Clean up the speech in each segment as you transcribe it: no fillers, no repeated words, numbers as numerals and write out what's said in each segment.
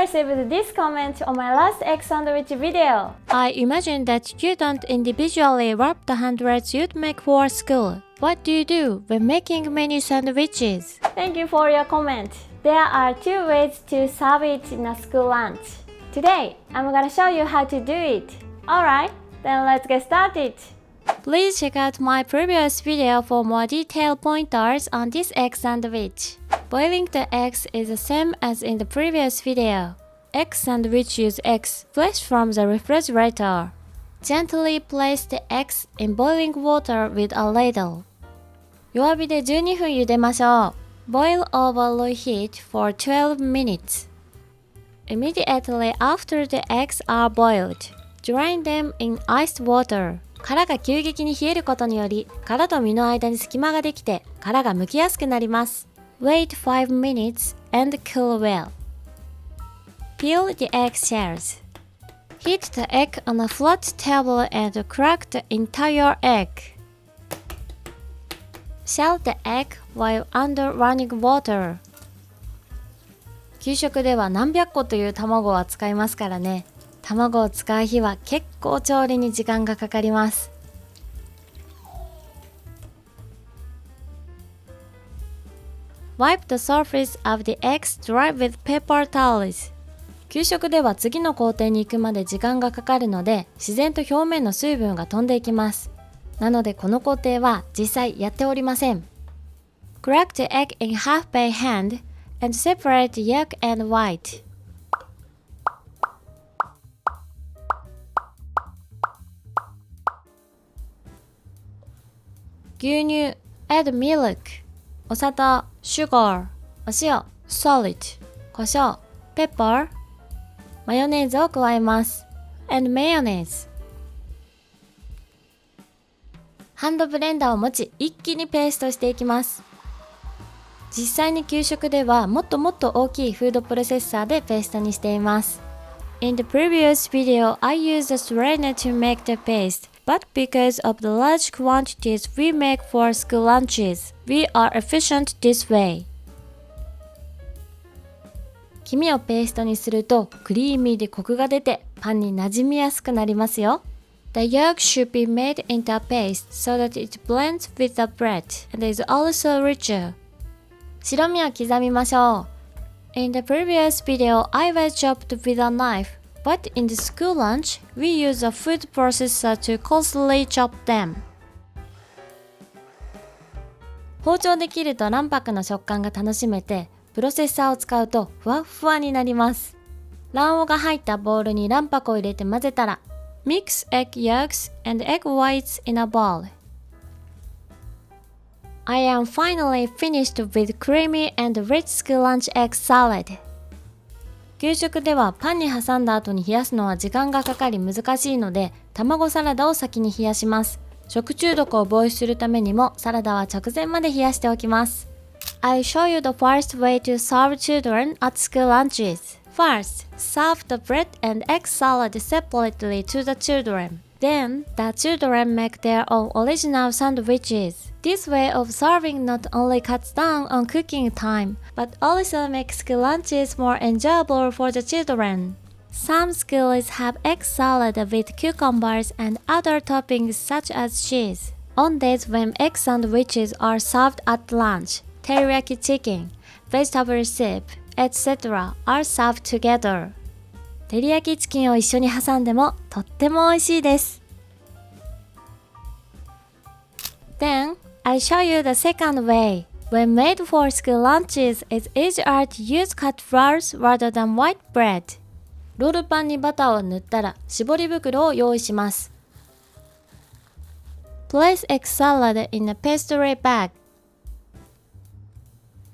received this comment on my last egg sandwich video. I imagine that you don't individually wrap the hundreds you'd make for school. What do you do when making many sandwiches? Thank you for your comment. There are two ways to serve it in a school lunch. Today, I'm gonna show you how to do it. Alright, then let's get started. Please check out my previous video for more detailed pointers on this egg sandwich. Boiling the eggs is the same as in the previous video. Egg sandwich use eggs fresh from the refrigerator. Gently place the eggs in boiling water with a ladle. 弱火で12分茹でましょう。Boil over low heat for 12 minutes. Immediately after the eggs are boiled, drain them in iced water. 殻が急激に冷えることにより、殻と身の間に隙間ができて、殻が剥きやすくなります。Wait 5 minutes and cool well. Peel the egg shells. Heat the egg on a flat table and crack the entire egg. Shell the egg while under running water. 給食では何百個という卵を扱いますからね。卵を使う日は結構調理に時間がかかります。Wipe the surface of the eggs dry with paper towels. 給食では次の工程に行くまで時間がかかるので、自然と表面の水分が飛んでいきます。なのでこの工程は実際やっておりません。Crack the egg in half by hand and separate the yolk and white.牛乳 add milk お砂糖 sugar お塩 salt 胡椒 pepper マヨネーズを加えます and mayonnaise ハンドブレンダーを持ち一気にペーストしていきます実際に給食ではもっともっと大きいフードプロセッサーでペーストにしています In the previous video, I used a strainer to make the paste.But because of the large quantities we make for school lunches, we are efficient this way. 黄身をペーストにするとクリーミーでコクが出てパンに馴染みやすくなりますよ。The yolk should be made into a paste so that it blends with the bread and is also richer. 白身を刻みましょう。In the previous video, I was chopped with a knife.But in the school lunch, we use a food processor to coarsely chop them. 包丁で切ると卵白の食感が楽しめて、プロセッサーを使うとふわふわになります。卵黄が入ったボウルに卵白を入れて混ぜたら、Mix egg yolks and egg whites in a bowl. I am finally finished with creamy and rich school lunch egg salad.給食ではパンに挟んだ後に冷やすのは時間がかかり難しいので卵サラダを先に冷やします食中毒を防止するためにもサラダは直前まで冷やしておきます I'll show you the first way to serve children at school lunches First, serve the bread and egg salad separately to the children Then, the children make their own original sandwiches. This way of serving not only cuts down on cooking time, but also makes school lunches more enjoyable for the children. Some schools have egg salad with cucumbers and other toppings such as cheese. On days when egg sandwiches are served at lunch, teriyaki chicken, vegetable soup, etc. are served together.照り焼きチキンを一緒に挟んでもとっても美味しいです。Then, I'll show you the second way. When made for school lunches, it's easier to use cut flours rather than white bread. ロールパンにバターを塗ったら絞り袋を用意します。Place egg salad in a pastry bag.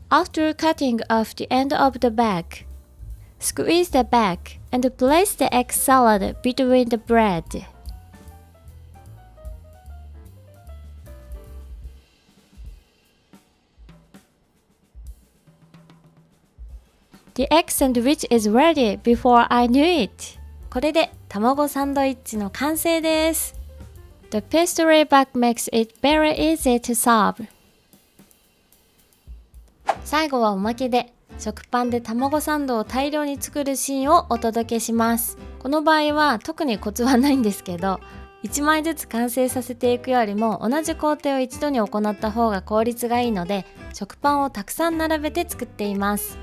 After cutting off the end of the bag,Squeeze the bag and place the egg salad between the bread. The egg sandwich is ready before I knew it. これで卵サンドイッチの完成です。The pastry bag makes it very easy to serve. 最後はおまけで食パンで卵サンドを大量に作るシーンをお届けします。この場合は特にコツはないんですけど、1枚ずつ完成させていくよりも同じ工程を一度に行った方が効率がいいので、食パンをたくさん並べて作っています。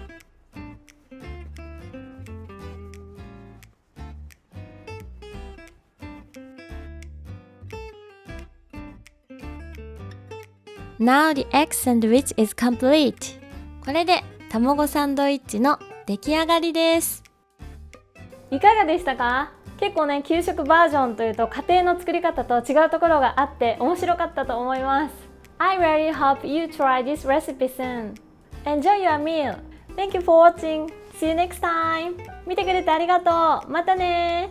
Now the egg sandwich is complete. これで卵サンドイッチの出来上がりです。いかがでしたか？結構ね、給食バージョンというと家庭の作り方と違うところがあって面白かったと思います。I really hope you try this recipe soon. Enjoy your meal. Thank you for watching. See you next time. 見てくれてありがとう。またね。